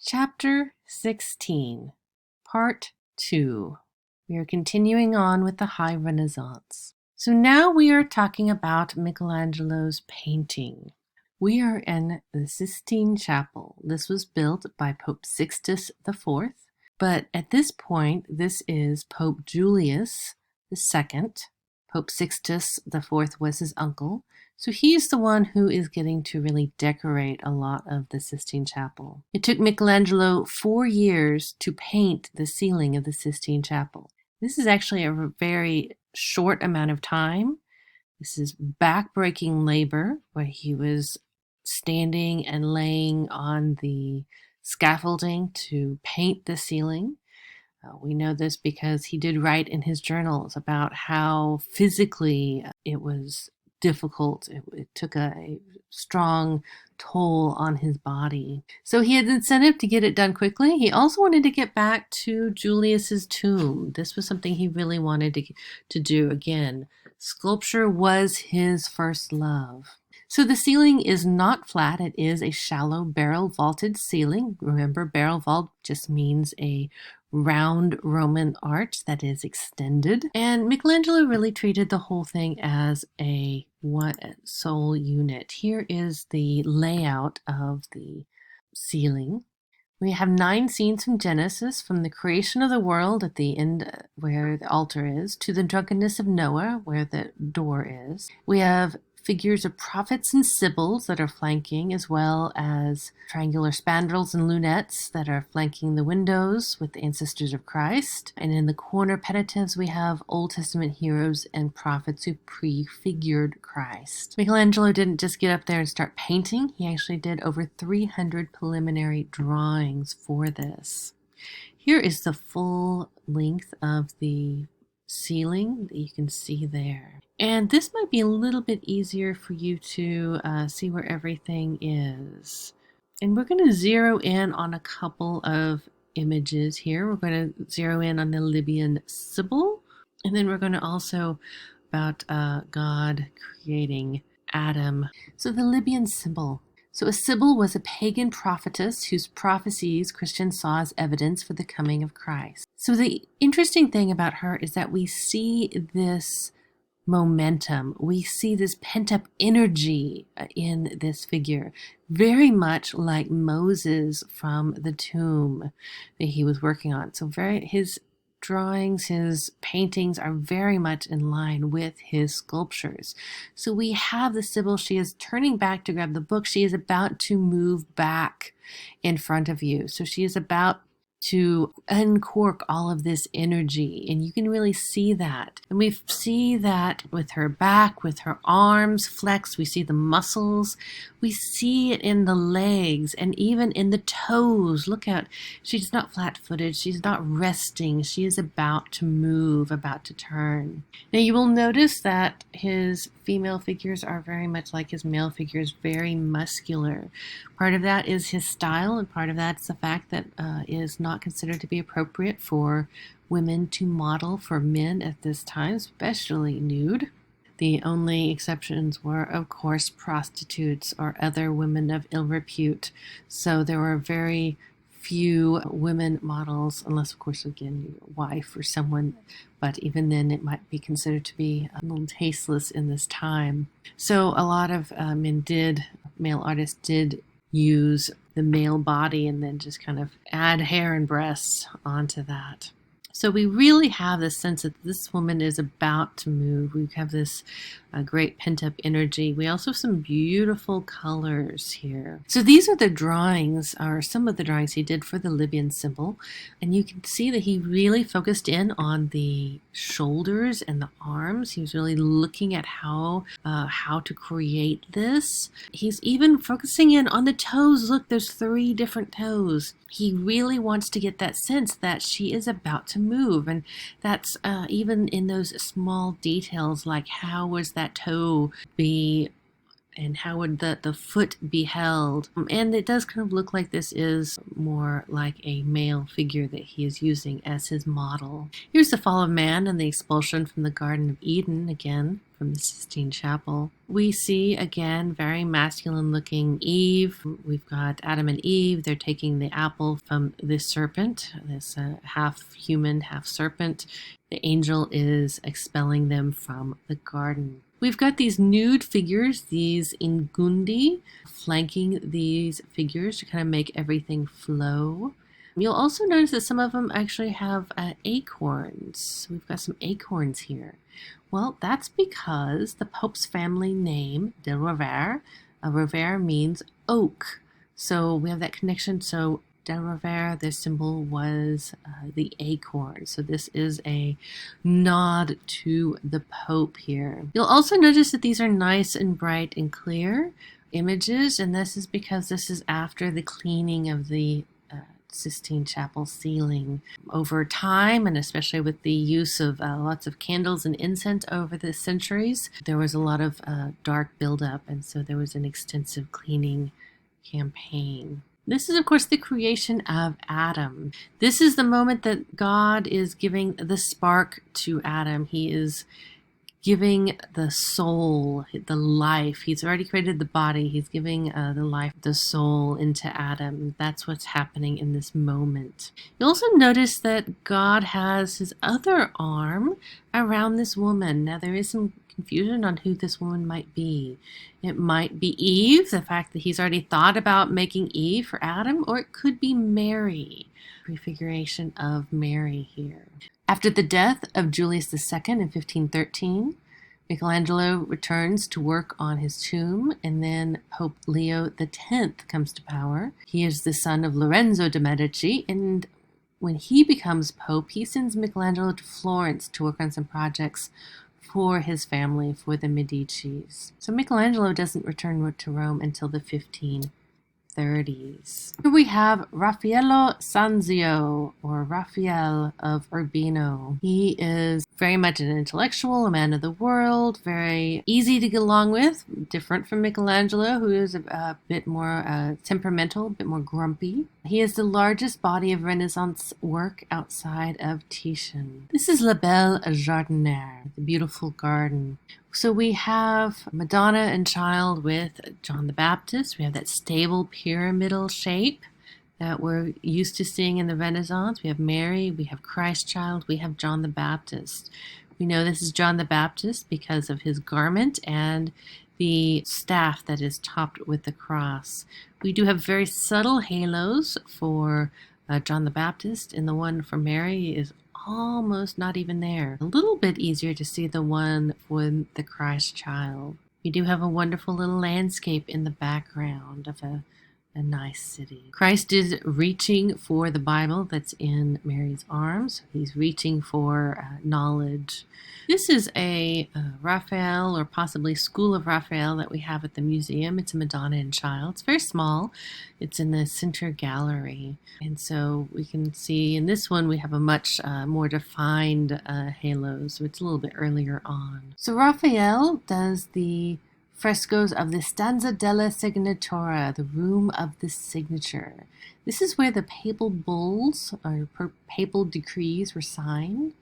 Chapter 16, Part 2. We are continuing on with the High Renaissance. So now we are talking about Michelangelo's painting. We are in the Sistine Chapel. This was built by Pope Sixtus IV, but at this point, this is Pope Julius II. Pope Sixtus IV was his uncle, so he's the one who is getting to really decorate a lot of the Sistine Chapel. It took Michelangelo 4 years to paint the ceiling of the Sistine Chapel. This is actually a very short amount of time. This is back-breaking labor where he was standing and laying on the scaffolding to paint the ceiling. We know this because he did write in his journals about how physically it was difficult. It took a strong toll on his body. So he had incentive to get it done quickly. He also wanted to get back to Julius's tomb. This was something he really wanted to do again. Sculpture was his first love. So the ceiling is not flat. It is a shallow barrel vaulted ceiling. Remember, barrel vault just means a round Roman arch that is extended. And Michelangelo really treated the whole thing as a one sole unit. Here is the layout of the ceiling. We have 9 scenes from Genesis, from the creation of the world at the end where the altar is, to the drunkenness of Noah where the door is. We have figures of prophets and sibyls that are flanking, as well as triangular spandrels and lunettes that are flanking the windows with the ancestors of Christ. And in the corner penitentives, we have Old Testament heroes and prophets who prefigured Christ. Michelangelo didn't just get up there and start painting. He actually did over 300 preliminary drawings for this. Here is the full length of the ceiling that you can see there. And this might be a little bit easier for you to see where everything is. And we're going to zero in on a couple of images here. We're going to zero in on the Libyan Sibyl, and then we're going to also about God creating Adam. So the Libyan Sibyl. So a Sibyl was a pagan prophetess whose prophecies Christians saw as evidence for the coming of Christ. So the interesting thing about her is that we see this momentum. We see this pent-up energy in this figure, very much like Moses from the tomb that he was working on. So his drawings, his paintings are very much in line with his sculptures. So we have the Sibyl. She is turning back to grab the book. She is about to move back in front of you. So she is about to uncork all of this energy, and you can really see that. And we see that with her back, with her arms flexed. We see the muscles. We see it in the legs and even in the toes. Look out. She's not flat-footed. She's not resting. She is about to move, about to turn. Now you will notice that his female figures are very much like his male figures, very muscular. Part of that is his style, and part of that is the fact that is not considered to be appropriate for women to model for men at this time, especially nude. The only exceptions were, of course, prostitutes or other women of ill repute. So there were very few women models, unless, of course, again, your wife or someone. But even then, it might be considered to be a little tasteless in this time. So a lot of male artists did use the male body and then just kind of add hair and breasts onto that. So we really have this sense that this woman is about to move. We have this great pent-up energy. We also have some beautiful colors here. So these are the drawings, or some of the drawings he did for the Libyan Sibyl. And you can see that he really focused in on the shoulders and the arms. He was really looking at how to create this. He's even focusing in on the toes. Look, there's 3 different toes. He really wants to get that sense that she is about to move. And that's even in those small details, like how was that toe be, and how would the foot be held. And it does kind of look like this is more like a male figure that he is using as his model. Here's the fall of man and the expulsion from the Garden of Eden, again from the Sistine Chapel. We see again very masculine looking Eve. We've got Adam and Eve. They're taking the apple from this serpent, this half human, half serpent. The angel is expelling them from the garden. We've got these nude figures, these ingundi, flanking these figures to kind of make everything flow. You'll also notice that some of them actually have acorns. We've got some acorns here. Well, that's because the Pope's family name, de Rovere, Rovere means oak. So we have that connection. So de Rovere, their symbol was the acorn. So this is a nod to the Pope here. You'll also notice that these are nice and bright and clear images, and this is because this is after the cleaning of the Sistine Chapel ceiling. Over time, and especially with the use of lots of candles and incense over the centuries, there was a lot of dark buildup, and so there was an extensive cleaning campaign. This is, of course, the creation of Adam. This is the moment that God is giving the spark to Adam. He is giving the soul, the life. He's already created the body. He's giving the life, the soul into Adam. That's what's happening in this moment. You also notice that God has his other arm around this woman. Now, there is some confusion on who this woman might be. It might be Eve, the fact that he's already thought about making Eve for Adam, or it could be Mary, prefiguration of Mary here. After the death of Julius II in 1513, Michelangelo returns to work on his tomb, and then Pope Leo X comes to power. He is the son of Lorenzo de' Medici, and when he becomes Pope, he sends Michelangelo to Florence to work on some projects for his family, for the Medicis. So Michelangelo doesn't return to Rome until the 1530s. Here we have Raffaello Sanzio, or Raphael of Urbino. He is very much an intellectual, a man of the world, very easy to get along with, different from Michelangelo, who is a bit more temperamental, a bit more grumpy. He is the largest body of Renaissance work outside of Titian. This is La Belle Jardinière, the beautiful garden. So we have Madonna and Child with John the Baptist. We have that stable pyramidal shape that we're used to seeing in the Renaissance. We have Mary, we have Christ Child, we have John the Baptist. We know this is John the Baptist because of his garment and the staff that is topped with the cross. We do have very subtle halos for John the Baptist, and the one for Mary is almost not even there. A little bit easier to see the one for the Christ Child. We do have a wonderful little landscape in the background of a nice city. Christ is reaching for the Bible that's in Mary's arms. He's reaching for knowledge. This is a Raphael, or possibly School of Raphael, that we have at the museum. It's a Madonna and Child. It's very small. It's in the center gallery. And so we can see in this one we have a much more defined halo, so it's a little bit earlier on. So Raphael does the frescoes of the Stanza della Signatura, the Room of the Signature. This is where the papal bulls, or papal decrees, were signed.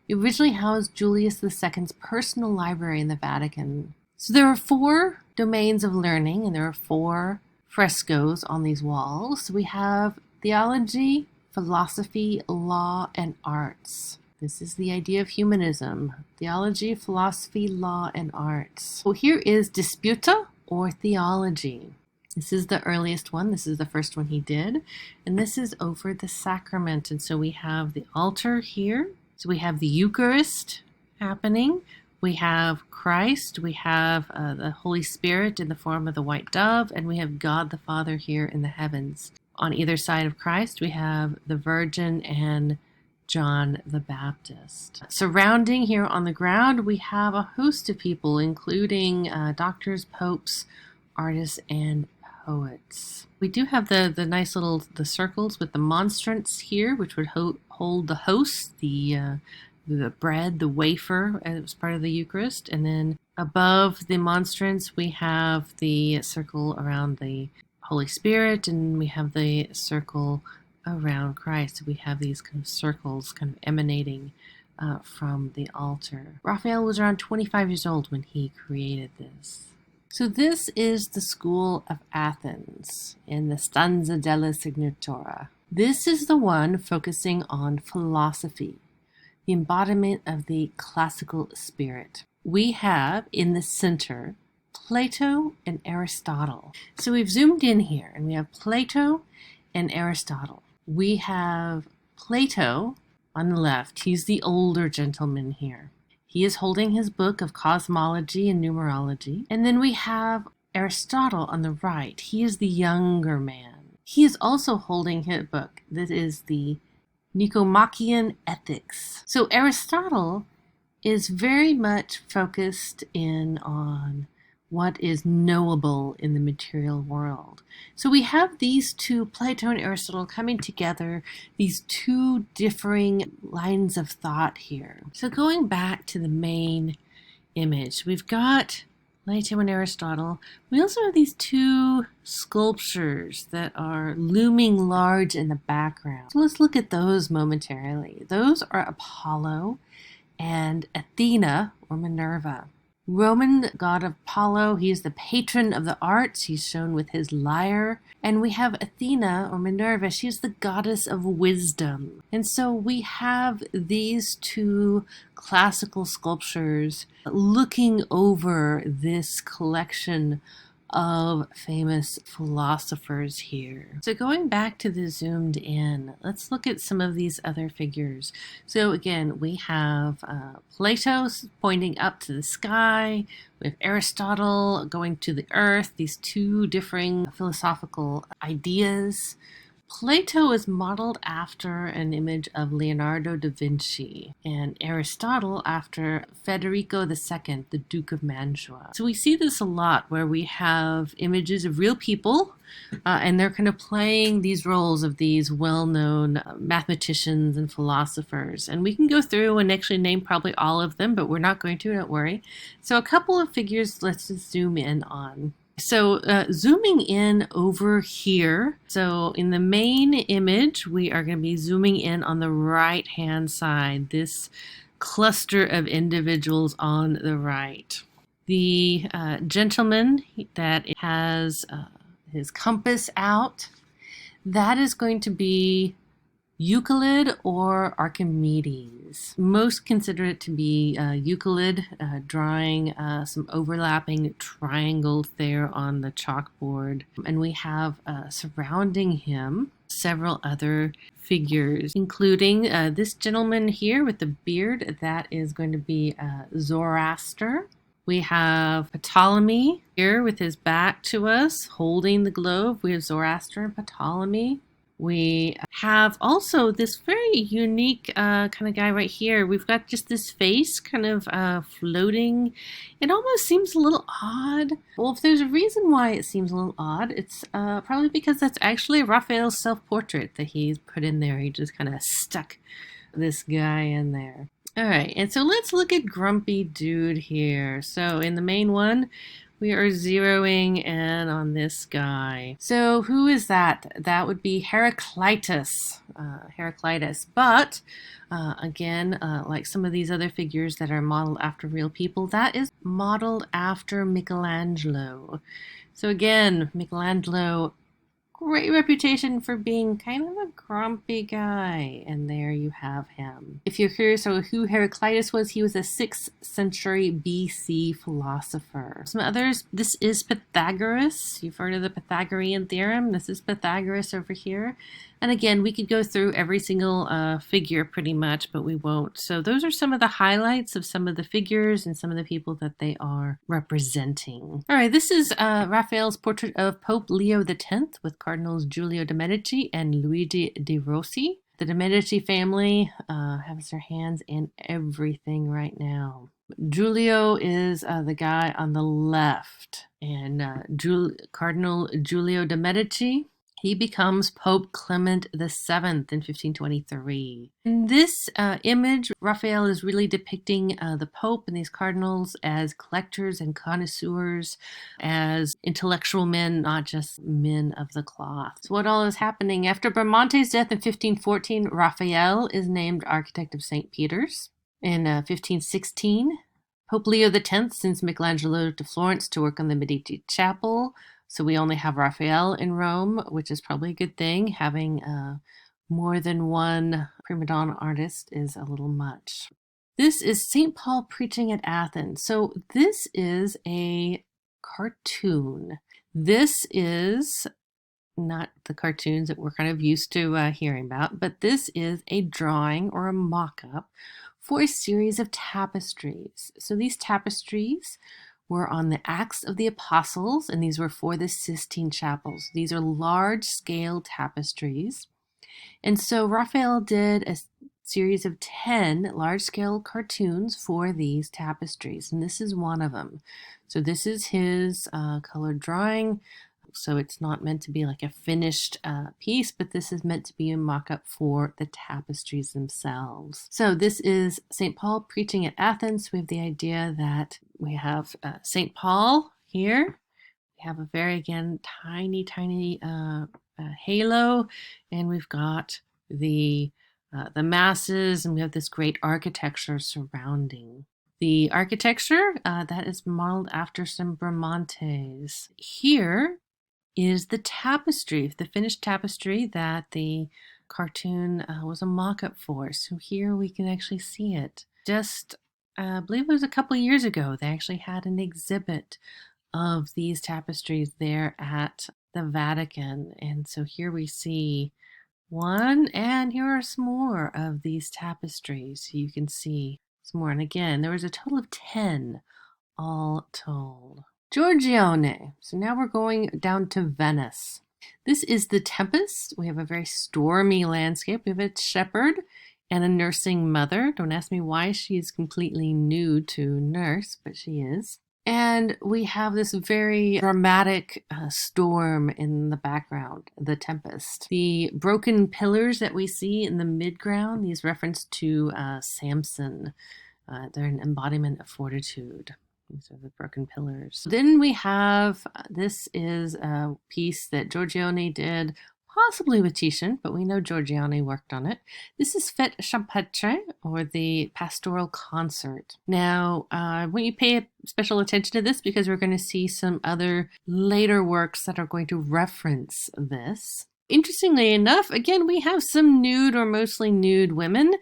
It originally housed Julius II's personal library in the Vatican. So there are 4 domains of learning, and there are 4 frescoes on these walls. So we have theology, philosophy, law, and arts. This is the idea of humanism: theology, philosophy, law, and arts. So here is Disputa, or theology. This is the earliest one. This is the first one he did. And this is over the sacrament. And so we have the altar here. So we have the Eucharist happening. We have Christ. We have the Holy Spirit in the form of the white dove. And we have God the Father here in the heavens. On either side of Christ, we have the Virgin and John the Baptist. Surrounding here on the ground, we have a host of people, including doctors, popes, artists, and poets. We do have the nice little circles with the monstrance here, which would hold the host, the bread, the wafer, as part of the Eucharist. And then above the monstrance, we have the circle around the Holy Spirit, and we have the circle around Christ. We have these kind of circles kind of emanating from the altar. Raphael was around 25 years old when he created this. So this is the School of Athens in the Stanza della Signatura. This is the one focusing on philosophy, the embodiment of the classical spirit. We have in the center Plato and Aristotle. So we've zoomed in here and we have Plato and Aristotle. We have Plato on the left. He's the older gentleman here. He is holding his book of cosmology and numerology. And then we have Aristotle on the right. He is the younger man. He is also holding his book. This is the Nicomachean Ethics. So Aristotle is very much focused in on what is knowable in the material world. So we have these two, Plato and Aristotle, coming together, these two differing lines of thought here. So going back to the main image, we've got Plato and Aristotle. We also have these two sculptures that are looming large in the background. So let's look at those momentarily. Those are Apollo and Athena, or Minerva. Roman god Apollo, he is the patron of the arts. He's shown with his lyre. And we have Athena, or Minerva, she's the goddess of wisdom. And so we have these two classical sculptures looking over this collection of famous philosophers here. So going back to the zoomed in, let's look at some of these other figures. So again, we have Plato pointing up to the sky, we have Aristotle going to the earth, these two differing philosophical ideas. Plato is modeled after an image of Leonardo da Vinci, and Aristotle after Federico II, the Duke of Mantua. So we see this a lot where we have images of real people, and they're kind of playing these roles of these well-known mathematicians and philosophers. And we can go through and actually name probably all of them, but we're not going to, don't worry. So a couple of figures, let's just zoom in on. So zooming in over here, so in the main image, we are going to be zooming in on the right-hand side, this cluster of individuals on the right. The gentleman that has his compass out, that is going to be Euclid or Archimedes. Most consider it to be Euclid, drawing some overlapping triangles there on the chalkboard. And we have surrounding him several other figures, including this gentleman here with the beard. That is going to be Zoroaster. We have Ptolemy here with his back to us, holding the globe. We have Zoroaster and Ptolemy. We have also this very unique kind of guy right here. We've got just this face kind of floating. It almost seems a little odd. Well, if there's a reason why it seems a little odd, it's probably because that's actually Raphael's self-portrait that he's put in there. He just kind of stuck this guy in there. All right, and so let's look at Grumpy Dude here. So in the main one, we are zeroing in on this guy. So who is that? That would be Heraclitus. But again, like some of these other figures that are modeled after real people, that is modeled after Michelangelo. So again, Michelangelo, great reputation for being kind of a grumpy guy, and there you have him. If you're curious about who Heraclitus was, he was a 6th century BC philosopher. Some others, this is Pythagoras. You've heard of the Pythagorean theorem. This is Pythagoras over here. And again, we could go through every single figure pretty much, but we won't. So those are some of the highlights of some of the figures and some of the people that they are representing. All right, this is Raphael's portrait of Pope Leo X with Cardinals Giulio de' Medici and Luigi de' Rossi. The de' Medici family has their hands in everything right now. Giulio is the guy on the left, and Cardinal Giulio de' Medici, he becomes Pope Clement VII in 1523. In this image, Raphael is really depicting the Pope and these cardinals as collectors and connoisseurs, as intellectual men, not just men of the cloth. So what all is happening? After Bramante's death in 1514, Raphael is named architect of St. Peter's. In 1516, Pope Leo X sends Michelangelo to Florence to work on the Medici Chapel. So we only have Raphael in Rome, which is probably a good thing. Having more than one prima donna artist is a little much. This is St. Paul preaching at Athens. So this is a cartoon. This is not the cartoons that we're kind of used to hearing about, but this is a drawing or a mock-up for a series of tapestries. So these tapestries were on the Acts of the Apostles, and these were for the Sistine Chapels. These are large-scale tapestries. And so Raphael did a series of 10 large-scale cartoons for these tapestries, and this is one of them. So this is his colored drawing. So it's not meant to be like a finished piece, but this is meant to be a mock-up for the tapestries themselves. So this is St. Paul preaching at Athens. We have the idea that we have St. Paul here. We have a very, again, tiny halo, and we've got the masses, and we have this great architecture surrounding. The architecture that is modeled after some Bramantes. Here is the tapestry, the finished tapestry that the cartoon was a mock-up for. So here we can actually see it. Just, I believe it was a couple years ago, they actually had an exhibit of these tapestries there at the Vatican. And so here we see one, and here are some more of these tapestries. So you can see some more. And again, there was a total of 10 all told. Giorgione. So now we're going down to Venice. This is the Tempest. We have a very stormy landscape. We have a shepherd and a nursing mother. Don't ask me why she is completely nude to nurse, but she is. And we have this very dramatic storm in the background, the Tempest. The broken pillars that we see in the midground, these reference to Samson. They're an embodiment of fortitude. These are the broken pillars. Then we have, this is a piece that Giorgione did, possibly with Titian, but we know Giorgione worked on it. This is Fête Champêtre, or the Pastoral Concert. Now, I want you to pay special attention to this because we're going to see some other later works that are going to reference this. Interestingly enough, again, we have some nude or mostly nude women.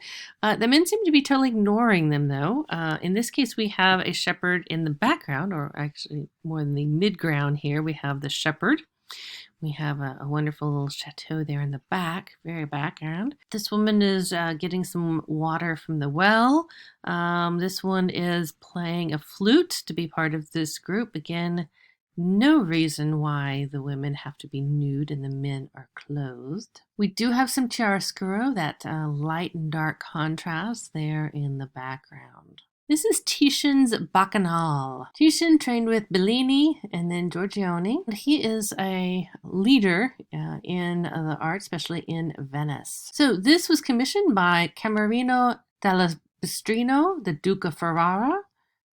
The men seem to be totally ignoring them, though. In this case, we have a shepherd in the background, or actually more in the midground here. We have the shepherd. We have a wonderful little chateau there in the back, very background. This woman is getting some water from the well. This one is playing a flute to be part of this group. Again, no reason why the women have to be nude and the men are clothed. We do have some chiaroscuro, that light and dark contrast there in the background. This is Titian's Bacchanal. Titian trained with Bellini and then Giorgione. He is a leader in the art, especially in Venice. So this was commissioned by Camerino Dall'Abistrino, the Duke of Ferrara.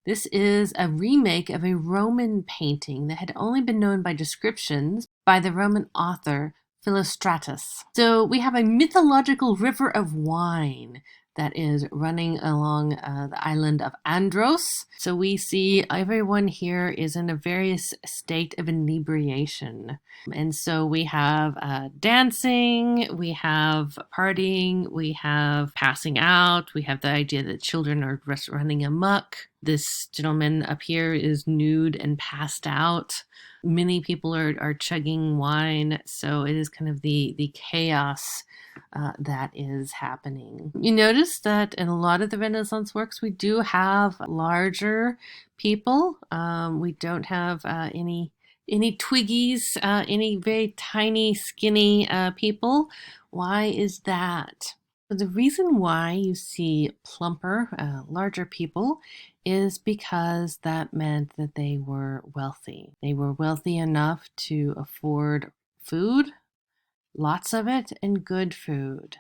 This is a remake of a Roman painting that had only been known by descriptions by the Roman author Philostratus. So we have a mythological river of wine that is running along the island of Andros. So we see everyone here is in a various state of inebriation. And so we have dancing, we have partying, we have passing out, we have the idea that children are running amok. This gentleman up here is nude and passed out. Many people are chugging wine, so it is kind of the chaos that is happening. You notice that in a lot of the Renaissance works, we do have larger people. We don't have any twiggies, any very tiny, skinny people. Why is that? The reason why you see plumper, larger people is because that meant that they were wealthy. They were wealthy enough to afford food, lots of it, and good food.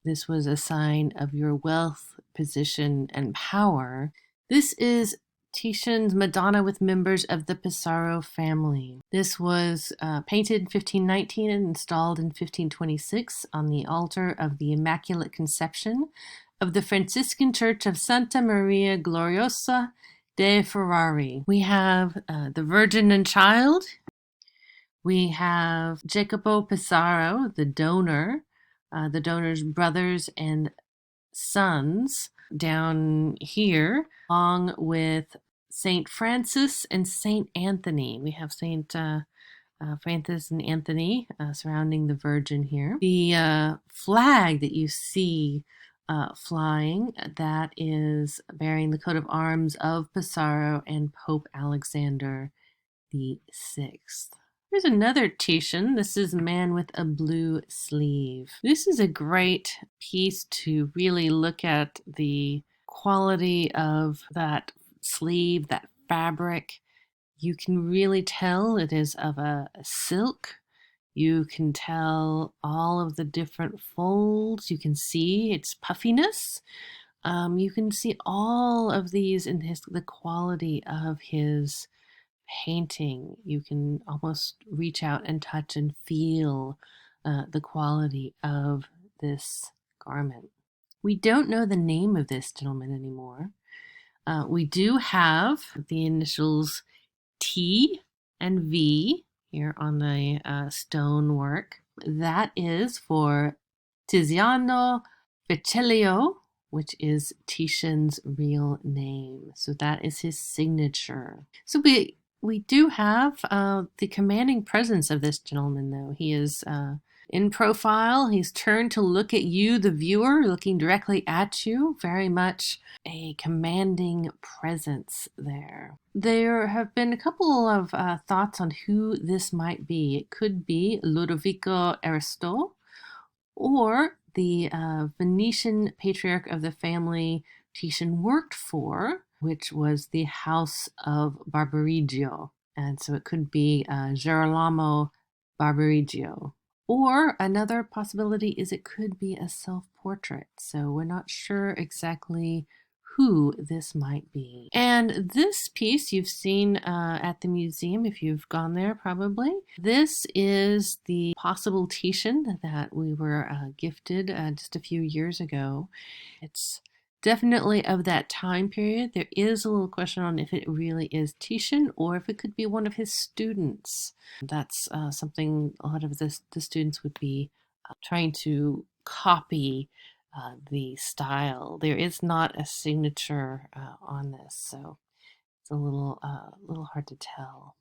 This was a sign of your wealth, position, and power. This is Titian's Madonna with members of the Pissarro family. This was painted in 1519 and installed in 1526 on the altar of the Immaculate Conception of the Franciscan Church of Santa Maria Gloriosa de Ferrari. We have the Virgin and Child. We have Jacopo Pissarro, the donor's brothers and sons down here, along with Saint Francis and Saint Anthony. We have Saint Francis and Anthony surrounding the Virgin here. The flag that you see flying, that is bearing the coat of arms of Pissarro and Pope Alexander the Sixth. Here's another Titian. This is Man with a Blue Sleeve. This is a great piece to really look at the quality of that sleeve, that fabric. You can really tell it is of a silk. You can tell all of the different folds. You can see its puffiness. You can see all of these in the quality of his painting. You can almost reach out and touch and feel the quality of this garment. We don't know the name of this gentleman anymore. We do have the initials T and V here on the stonework. That is for Tiziano Vecellio, which is Titian's real name. So that is his signature. So we do have the commanding presence of this gentleman, though. He is in profile. He's turned to look at you, the viewer, looking directly at you. Very much a commanding presence there. There have been a couple of thoughts on who this might be. It could be Ludovico Ariosto, or the Venetian patriarch of the family Titian worked for, which was the House of Barbarigo. And so it could be Girolamo Barbarigo. Or another possibility is it could be a self-portrait. So we're not sure exactly who this might be. And this piece you've seen at the museum, if you've gone there probably. This is the possible Titian that we were gifted just a few years ago. It's definitely of that time period. There is a little question on if it really is Titian or if it could be one of his students. That's something a lot of the students would be trying to copy the style. There is not a signature on this, so it's a little hard to tell.